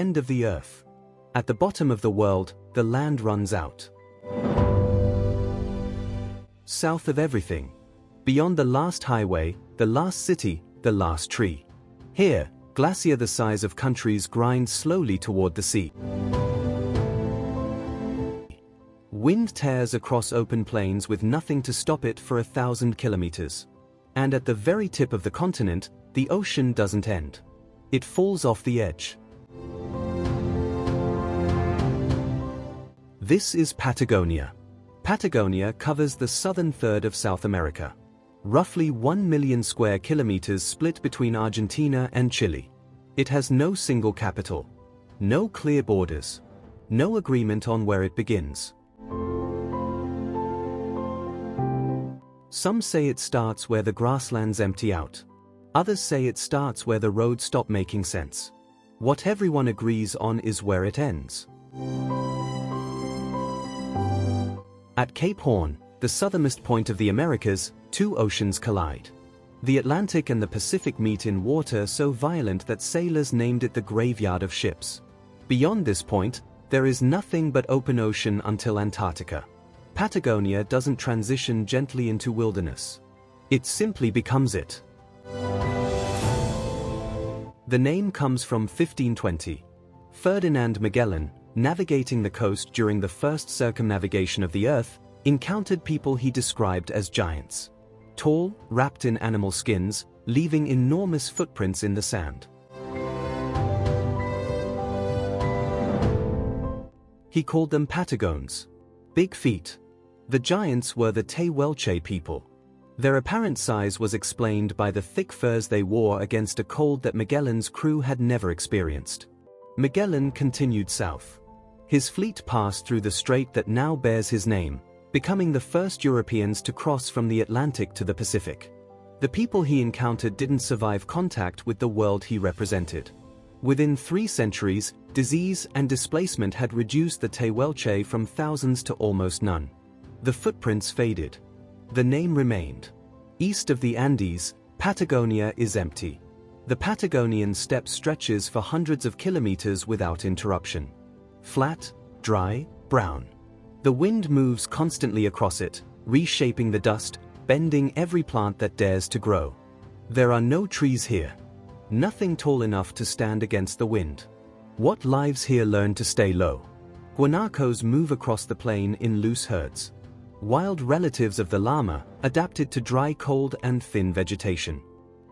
end of the earth. At the bottom of the world, the land runs out. South of everything. Beyond the last highway, the last city, the last tree. Here, glacier the size of countries grind slowly toward the sea. Wind tears across open plains with nothing to stop it for 1,000 kilometers. And at the very tip of the continent, the ocean doesn't end. It falls off the edge. This is Patagonia. Patagonia covers the southern third of South America. Roughly 1 million square kilometers split between Argentina and Chile. It has no single capital. No clear borders. No agreement on where it begins. Some say it starts where the grasslands empty out. Others say it starts where the roads stop making sense. What everyone agrees on is where it ends. At Cape Horn, the southernmost point of the Americas, two oceans collide. The Atlantic and the Pacific meet in water so violent that sailors named it the graveyard of ships. Beyond this point, there is nothing but open ocean until Antarctica. Patagonia doesn't transition gently into wilderness. It simply becomes it. The name comes from 1520. Ferdinand Magellan, navigating the coast during the first circumnavigation of the Earth, encountered people he described as giants. Tall, wrapped in animal skins, leaving enormous footprints in the sand. He called them Patagons. Big feet. The giants were the Tehuelche people. Their apparent size was explained by the thick furs they wore against a cold that Magellan's crew had never experienced. Magellan continued south. His fleet passed through the strait that now bears his name, becoming the first Europeans to cross from the Atlantic to the Pacific. The people he encountered didn't survive contact with the world he represented. Within 3 centuries, disease and displacement had reduced the Tehuelche from thousands to almost none. The footprints faded. The name remained. East of the Andes, Patagonia is empty. The Patagonian steppe stretches for hundreds of kilometers without interruption. Flat, dry, brown. The wind moves constantly across it, reshaping the dust, bending every plant that dares to grow. There are no trees here. Nothing tall enough to stand against the wind. What lives here learn to stay low. Guanacos move across the plain in loose herds. Wild relatives of the llama, adapted to dry cold and thin vegetation.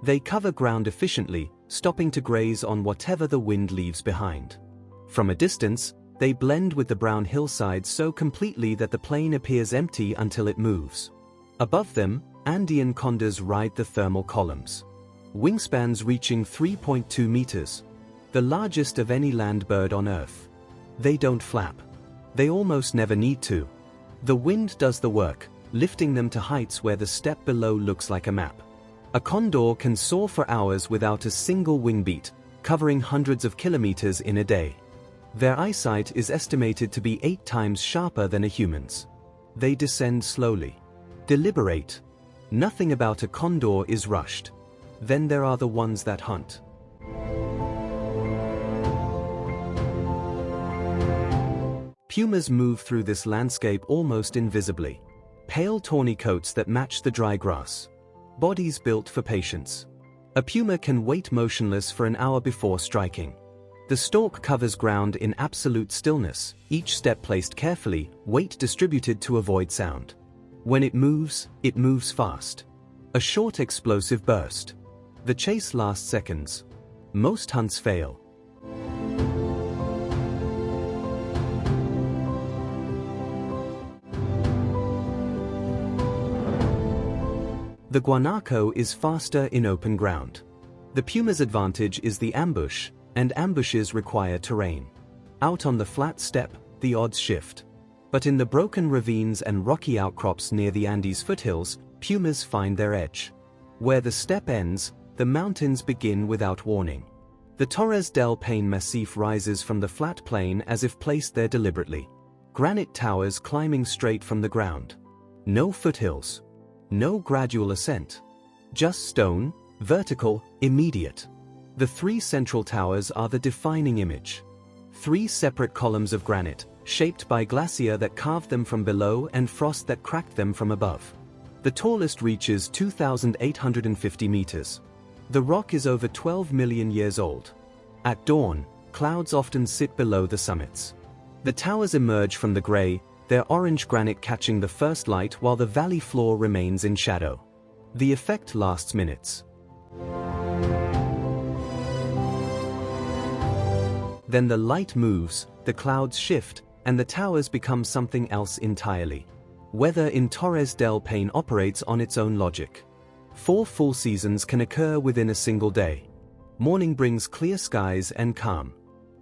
They cover ground efficiently, stopping to graze on whatever the wind leaves behind. From a distance, they blend with the brown hillsides so completely that the plain appears empty until it moves. Above them, Andean condors ride the thermal columns. Wingspans reaching 3.2 meters. The largest of any land bird on Earth. They don't flap. They almost never need to. The wind does the work, lifting them to heights where the steppe below looks like a map. A condor can soar for hours without a single wing beat, covering hundreds of kilometers in a day. Their eyesight is estimated to be 8 times sharper than a human's. They descend slowly. Deliberate. Nothing about a condor is rushed. Then there are the ones that hunt. Pumas move through this landscape almost invisibly. Pale tawny coats that match the dry grass. Bodies built for patience. A puma can wait motionless for an hour before striking. The stalk covers ground in absolute stillness, each step placed carefully, weight distributed to avoid sound. When it moves fast. A short explosive burst. The chase lasts seconds. Most hunts fail. The guanaco is faster in open ground. The puma's advantage is the ambush, and ambushes require terrain. Out on the flat steppe, the odds shift. But in the broken ravines and rocky outcrops near the Andes foothills, pumas find their edge. Where the steppe ends, the mountains begin without warning. The Torres del Paine massif rises from the flat plain as if placed there deliberately. Granite towers climbing straight from the ground. No foothills. No gradual ascent. Just stone, vertical, immediate. The 3 central towers are the defining image. 3 separate columns of granite, shaped by glacier that carved them from below and frost that cracked them from above. The tallest reaches 2,850 meters. The rock is over 12 million years old. At dawn, clouds often sit below the summits. The towers emerge from the gray, their orange granite catching the first light while the valley floor remains in shadow. The effect lasts minutes. Then the light moves, the clouds shift, and the towers become something else entirely. Weather in Torres del Paine operates on its own logic. 4 full seasons can occur within a single day. Morning brings clear skies and calm.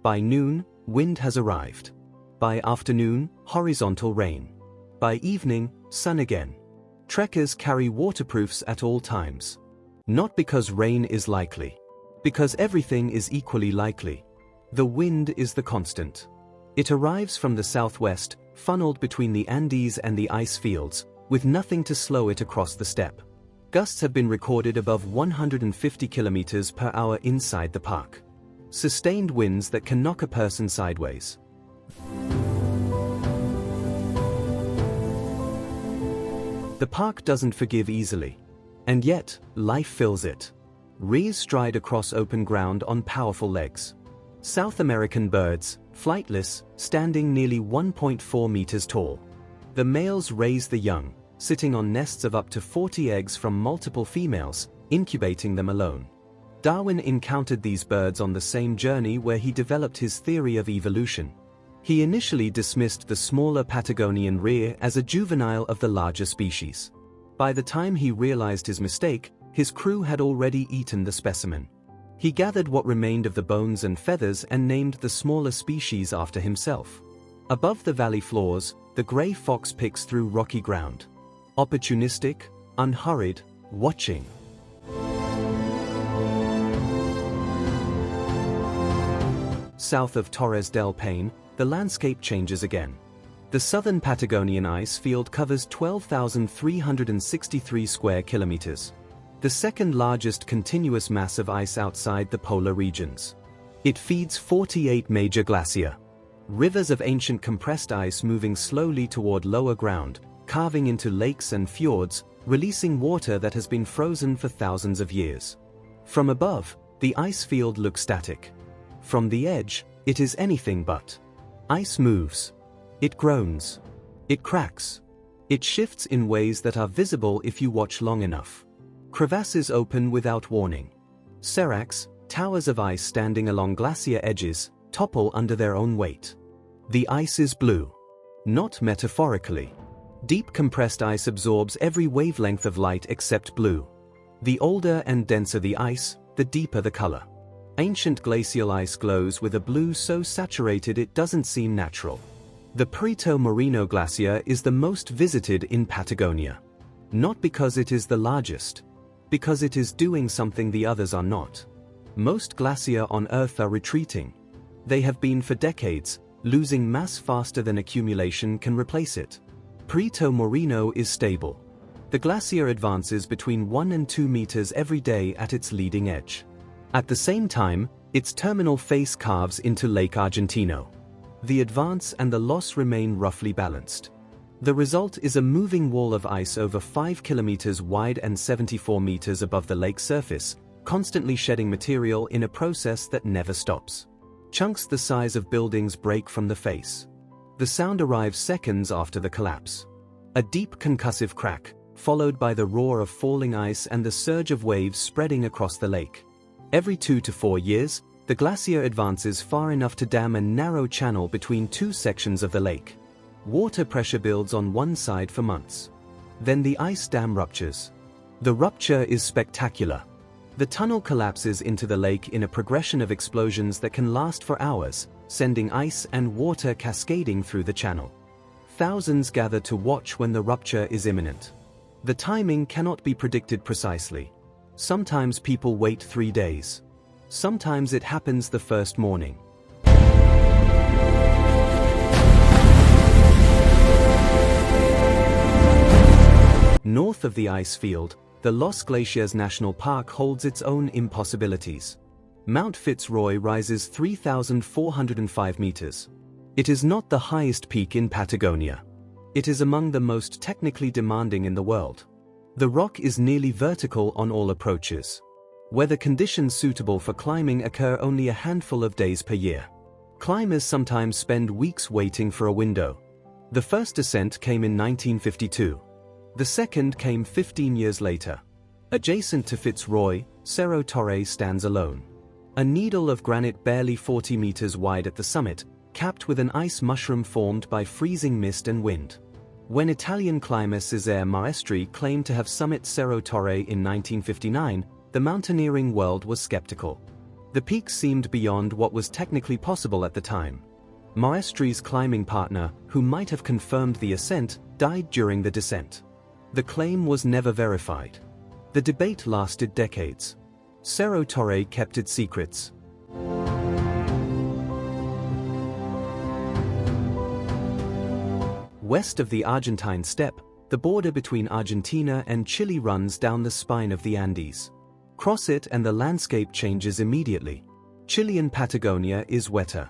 By noon, wind has arrived. By afternoon, horizontal rain. By evening, sun again. Trekkers carry waterproofs at all times. Not because rain is likely. Because everything is equally likely. The wind is the constant. It arrives from the southwest, funneled between the Andes and the ice fields, with nothing to slow it across the steppe. Gusts have been recorded above 150 kilometers per hour inside the park. Sustained winds that can knock a person sideways. The park doesn't forgive easily. And yet, life fills it. Rheas stride across open ground on powerful legs. South American birds, flightless, standing nearly 1.4 meters tall. The males raise the young, sitting on nests of up to 40 eggs from multiple females, incubating them alone. Darwin encountered these birds on the same journey where he developed his theory of evolution. He initially dismissed the smaller Patagonian rhea as a juvenile of the larger species. By the time he realized his mistake, his crew had already eaten the specimen. He gathered what remained of the bones and feathers and named the smaller species after himself. Above the valley floors, the gray fox picks through rocky ground. Opportunistic, unhurried, watching. South of Torres del Paine, the landscape changes again. The southern Patagonian ice field covers 12,363 square kilometers. The second largest continuous mass of ice outside the polar regions. It feeds 48 major glaciers. Rivers of ancient compressed ice moving slowly toward lower ground, carving into lakes and fjords, releasing water that has been frozen for thousands of years. From above, the ice field looks static. From the edge, it is anything but. Ice moves. It groans. It cracks. It shifts in ways that are visible if you watch long enough. Crevasses open without warning. Seracs, towers of ice standing along glacier edges, topple under their own weight. The ice is blue. Not metaphorically. Deep compressed ice absorbs every wavelength of light except blue. The older and denser the ice, the deeper the color. Ancient glacial ice glows with a blue so saturated it doesn't seem natural. The Perito Moreno Glacier is the most visited in Patagonia. Not because it is the largest. Because it is doing something the others are not. Most glaciers on Earth are retreating. They have been for decades, losing mass faster than accumulation can replace it. Perito Moreno is stable. The glacier advances between 1 and 2 meters every day at its leading edge. At the same time, its terminal face carves into Lake Argentino. The advance and the loss remain roughly balanced. The result is a moving wall of ice over 5 kilometers wide and 74 meters above the lake surface, constantly shedding material in a process that never stops. Chunks the size of buildings break from the face. The sound arrives seconds after the collapse. A deep concussive crack, followed by the roar of falling ice and the surge of waves spreading across the lake. Every 2 to 4 years, the glacier advances far enough to dam a narrow channel between 2 sections of the lake. Water pressure builds on one side for months. Then the ice dam ruptures. The rupture is spectacular. The tunnel collapses into the lake in a progression of explosions that can last for hours, sending ice and water cascading through the channel. Thousands gather to watch when the rupture is imminent. The timing cannot be predicted precisely. Sometimes people wait 3 days. Sometimes it happens the first morning. North of the ice field, the Los Glaciers National Park holds its own impossibilities. Mount Fitzroy rises 3,405 meters. It is not the highest peak in Patagonia. It is among the most technically demanding in the world. The rock is nearly vertical on all approaches. Weather conditions suitable for climbing occur only a handful of days per year. Climbers sometimes spend weeks waiting for a window. The first ascent came in 1952. The second came 15 years later. Adjacent to Fitzroy, Cerro Torre stands alone. A needle of granite barely 40 meters wide at the summit, capped with an ice mushroom formed by freezing mist and wind. When Italian climber Cesare Maestri claimed to have summited Cerro Torre in 1959, the mountaineering world was skeptical. The peak seemed beyond what was technically possible at the time. Maestri's climbing partner, who might have confirmed the ascent, died during the descent. The claim was never verified. The debate lasted decades. Cerro Torre kept its secrets. West of the Argentine steppe, the border between Argentina and Chile runs down the spine of the Andes. Cross it and the landscape changes immediately. Chilean Patagonia is wetter.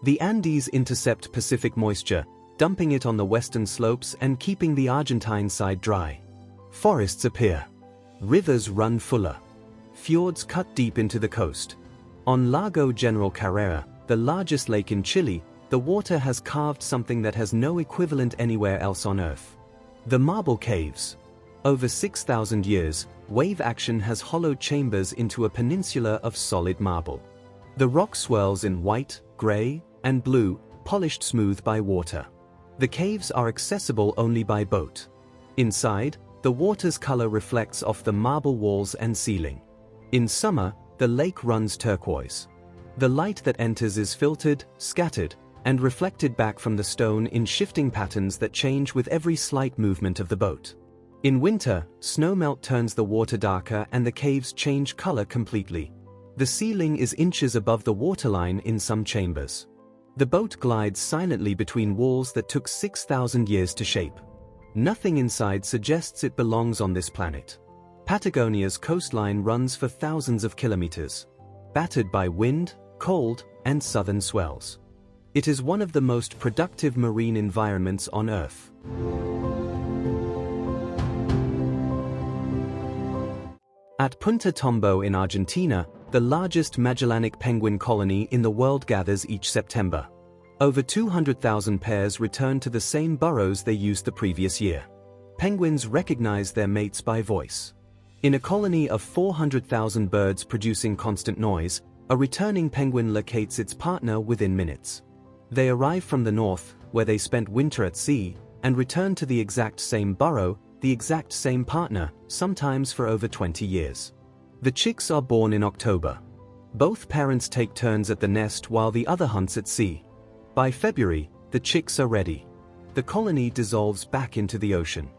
The Andes intercept Pacific moisture, dumping it on the western slopes and keeping the Argentine side dry. Forests appear. Rivers run fuller. Fjords cut deep into the coast. On Lago General Carrera, the largest lake in Chile, the water has carved something that has no equivalent anywhere else on Earth. The marble caves. Over 6,000 years, wave action has hollowed chambers into a peninsula of solid marble. The rock swirls in white, gray, and blue, polished smooth by water. The caves are accessible only by boat. Inside, the water's color reflects off the marble walls and ceiling. In summer, the lake runs turquoise. The light that enters is filtered, scattered, and reflected back from the stone in shifting patterns that change with every slight movement of the boat. In winter, snowmelt turns the water darker and the caves change color completely. The ceiling is inches above the waterline in some chambers. The boat glides silently between walls that took 6,000 years to shape. Nothing inside suggests it belongs on this planet. Patagonia's coastline runs for thousands of kilometers, battered by wind, cold, and southern swells. It is one of the most productive marine environments on Earth. At Punta Tombo in Argentina, the largest Magellanic penguin colony in the world gathers each September. Over 200,000 pairs return to the same burrows they used the previous year. Penguins recognize their mates by voice. In a colony of 400,000 birds producing constant noise, a returning penguin locates its partner within minutes. They arrive from the north, where they spent winter at sea, and return to the exact same burrow, the exact same partner, sometimes for over 20 years. The chicks are born in October. Both parents take turns at the nest while the other hunts at sea. By February, the chicks are ready. The colony dissolves back into the ocean.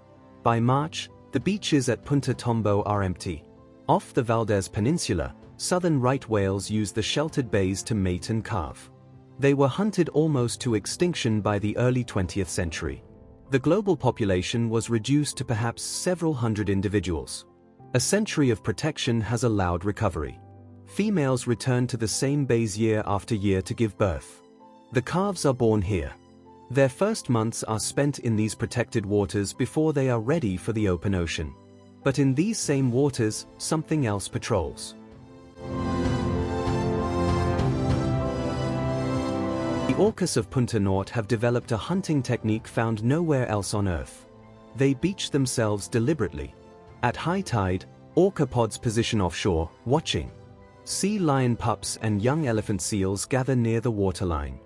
By March, the beaches at Punta Tombo are empty. Off the Valdez Peninsula, southern right whales use the sheltered bays to mate and calve. They were hunted almost to extinction by the early 20th century. The global population was reduced to perhaps several hundred individuals. A century of protection has allowed recovery. Females return to the same bays year after year to give birth. The calves are born here. Their first months are spent in these protected waters before they are ready for the open ocean. But in these same waters, something else patrols. The orcas of Punta Norte have developed a hunting technique found nowhere else on Earth. They beach themselves deliberately. At high tide, orca pods position offshore, watching. Sea lion pups and young elephant seals gather near the waterline.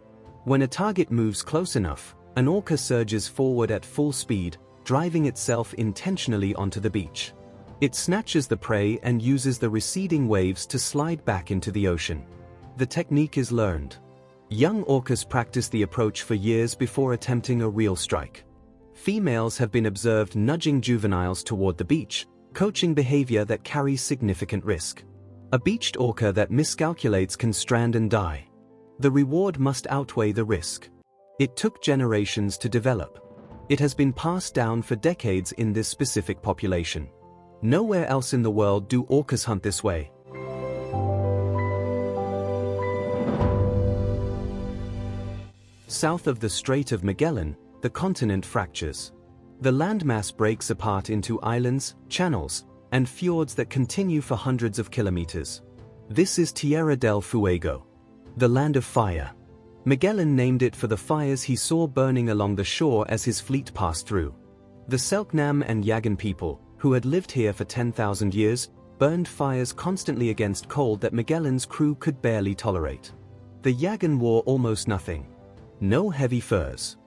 When a target moves close enough, an orca surges forward at full speed, driving itself intentionally onto the beach. It snatches the prey and uses the receding waves to slide back into the ocean. The technique is learned. Young orcas practice the approach for years before attempting a real strike. Females have been observed nudging juveniles toward the beach, coaching behavior that carries significant risk. A beached orca that miscalculates can strand and die. The reward must outweigh the risk. It took generations to develop. It has been passed down for decades in this specific population. Nowhere else in the world do orcas hunt this way. South of the Strait of Magellan, the continent fractures. The landmass breaks apart into islands, channels, and fjords that continue for hundreds of kilometers. This is Tierra del Fuego, the land of fire. Magellan named it for the fires he saw burning along the shore as his fleet passed through. The Selknam and Yaghan people, who had lived here for 10,000 years, burned fires constantly against cold that Magellan's crew could barely tolerate. The Yaghan wore almost nothing. No heavy furs.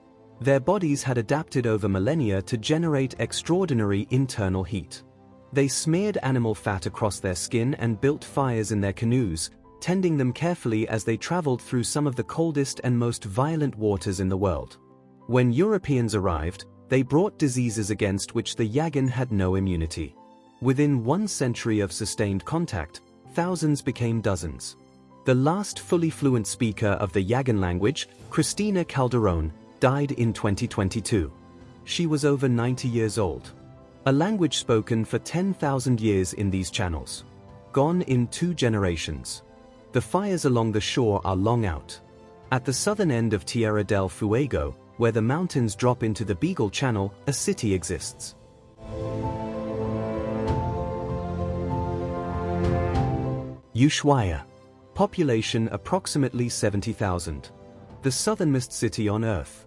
Their bodies had adapted over millennia to generate extraordinary internal heat. They smeared animal fat across their skin and built fires in their canoes, tending them carefully as they traveled through some of the coldest and most violent waters in the world. When Europeans arrived, they brought diseases against which the Yaghan had no immunity. Within 1 century of sustained contact, thousands became dozens. The last fully fluent speaker of the Yaghan language, Cristina Calderon, died in 2022. She was over 90 years old. A language spoken for 10,000 years in these channels. Gone in 2 generations. The fires along the shore are long out. At the southern end of Tierra del Fuego, where the mountains drop into the Beagle Channel, a city exists. Ushuaia. Population approximately 70,000. The southernmost city on Earth.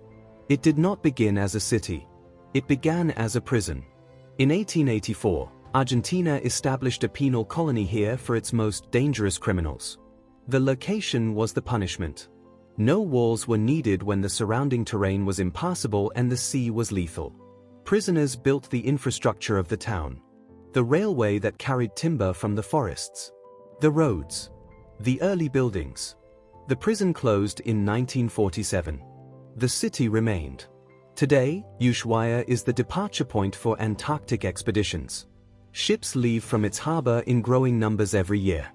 It did not begin as a city. It began as a prison. In 1884, Argentina established a penal colony here for its most dangerous criminals. The location was the punishment. No walls were needed when the surrounding terrain was impassable and the sea was lethal. Prisoners built the infrastructure of the town. The railway that carried timber from the forests. The roads. The early buildings. The prison closed in 1947. The city remained. Today, Ushuaia is the departure point for Antarctic expeditions. Ships leave from its harbor in growing numbers every year.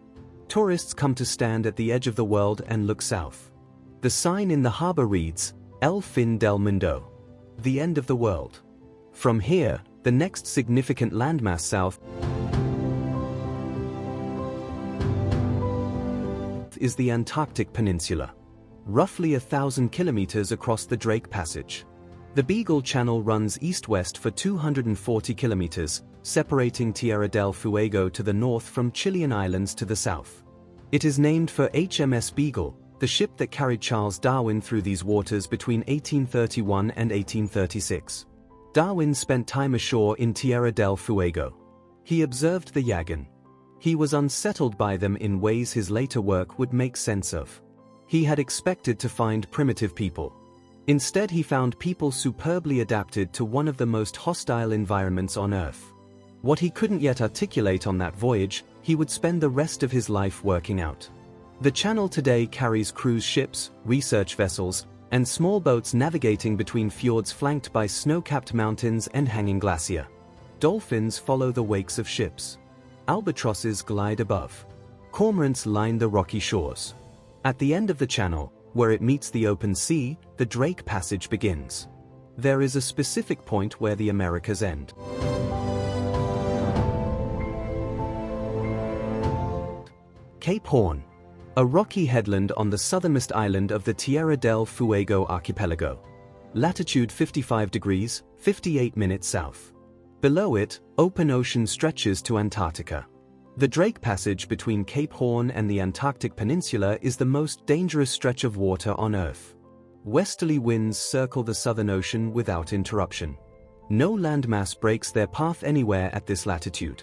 Tourists come to stand at the edge of the world and look south. The sign in the harbor reads, El fin del mundo. The end of the world. From here, the next significant landmass south is the Antarctic Peninsula. Roughly 1,000 kilometers across the Drake Passage. The Beagle Channel runs east-west for 240 kilometers, separating Tierra del Fuego to the north from Chilean islands to the south. It is named for HMS Beagle, the ship that carried Charles Darwin through these waters between 1831 and 1836. Darwin spent time ashore in Tierra del Fuego. He observed the Yaghan. He was unsettled by them in ways his later work would make sense of. He had expected to find primitive people. Instead, he found people superbly adapted to one of the most hostile environments on Earth. What he couldn't yet articulate on that voyage, he would spend the rest of his life working out. The channel today carries cruise ships, research vessels, and small boats navigating between fjords flanked by snow-capped mountains and hanging glacier. Dolphins follow the wakes of ships. Albatrosses glide above. Cormorants line the rocky shores. At the end of the channel, where it meets the open sea, the Drake Passage begins. There is a specific point where the Americas end. Cape Horn. A rocky headland on the southernmost island of the Tierra del Fuego archipelago. Latitude 55 degrees, 58 minutes south. Below it, open ocean stretches to Antarctica. The Drake Passage between Cape Horn and the Antarctic Peninsula is the most dangerous stretch of water on Earth. Westerly winds circle the Southern Ocean without interruption. No landmass breaks their path anywhere at this latitude.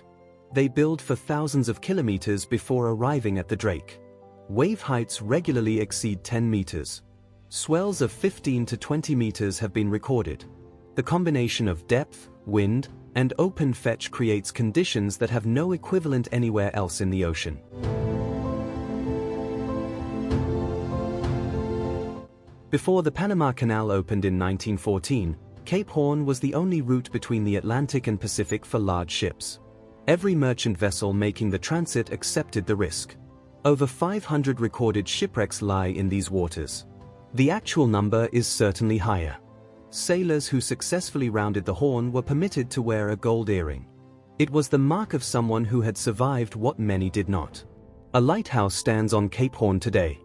They build for thousands of kilometers before arriving at the Drake. Wave heights regularly exceed 10 meters. Swells of 15 to 20 meters have been recorded. The combination of depth, wind, and open fetch creates conditions that have no equivalent anywhere else in the ocean. Before the Panama Canal opened in 1914, Cape Horn was the only route between the Atlantic and Pacific for large ships. Every merchant vessel making the transit accepted the risk. Over 500 recorded shipwrecks lie in these waters. The actual number is certainly higher. Sailors who successfully rounded the Horn were permitted to wear a gold earring. It was the mark of someone who had survived what many did not. A lighthouse stands on Cape Horn today.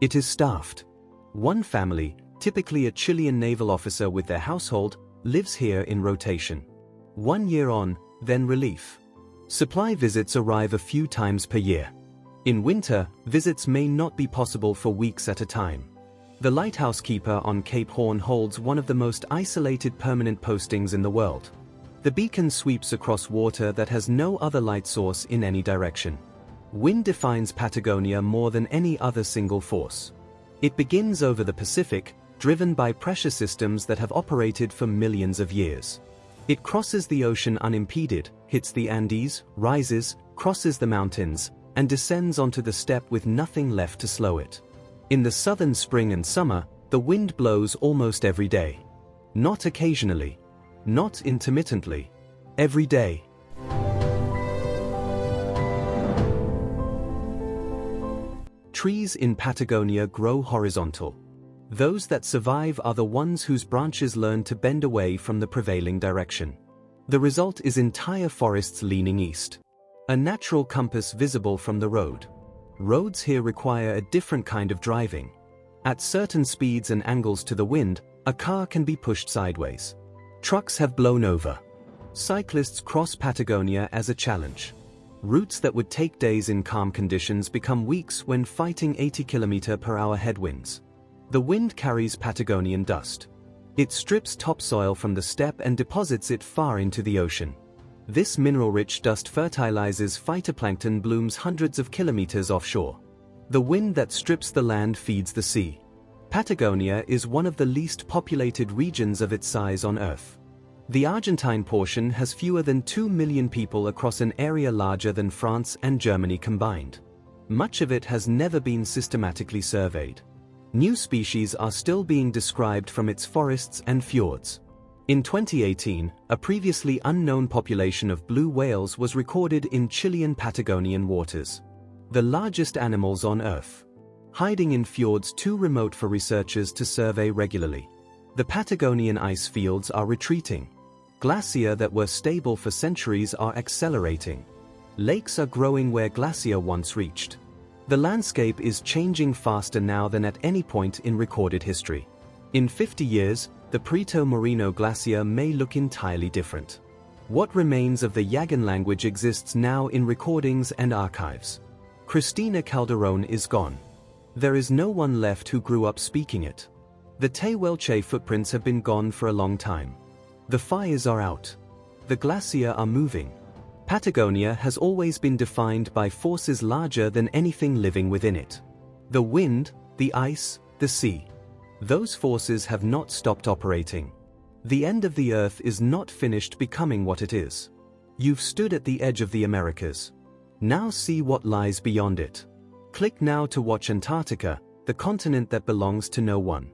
It is staffed. One family, Typically a Chilean naval officer with their household lives here in rotation. 1 year on, then relief. Supply visits arrive a few times per year. In winter, visits may not be possible for weeks at a time. The lighthouse keeper on Cape Horn holds one of the most isolated permanent postings in the world. The beacon sweeps across water that has no other light source in any direction. Wind defines Patagonia more than any other single force. It begins over the Pacific, driven by pressure systems that have operated for millions of years. It crosses the ocean unimpeded, hits the Andes, rises, crosses the mountains, and descends onto the steppe with nothing left to slow it. In the southern spring and summer, the wind blows almost every day. Not occasionally. Not intermittently. Every day. Trees in Patagonia grow horizontal. Those that survive are the ones whose branches learn to bend away from the prevailing direction. The result is entire forests leaning east. A natural compass visible from the road. Roads here require a different kind of driving. At certain speeds and angles to the wind, a car can be pushed sideways. Trucks have blown over. Cyclists cross Patagonia as a challenge. Routes that would take days in calm conditions become weeks when fighting 80 km/h headwinds. The wind carries Patagonian dust. It strips topsoil from the steppe and deposits it far into the ocean. This mineral-rich dust fertilizes phytoplankton blooms hundreds of kilometers offshore. The wind that strips the land feeds the sea. Patagonia is one of the least populated regions of its size on Earth. The Argentine portion has fewer than 2 million people across an area larger than France and Germany combined. Much of it has never been systematically surveyed. New species are still being described from its forests and fjords. In 2018, a previously unknown population of blue whales was recorded in Chilean Patagonian waters. The largest animals on Earth. Hiding in fjords too remote for researchers to survey regularly. The Patagonian ice fields are retreating. Glaciers that were stable for centuries are accelerating. Lakes are growing where glacier once reached. The landscape is changing faster now than at any point in recorded history. In 50 years, the Perito Moreno Glacier may look entirely different. What remains of the Yaghan language exists now in recordings and archives. Cristina Calderón is gone. There is no one left who grew up speaking it. The Tehuelche footprints have been gone for a long time. The fires are out. The glacier are moving. Patagonia has always been defined by forces larger than anything living within it. The wind, the ice, the sea. Those forces have not stopped operating. The end of the Earth is not finished becoming what it is. You've stood at the edge of the Americas. Now see what lies beyond it. Click now to watch Antarctica, the continent that belongs to no one.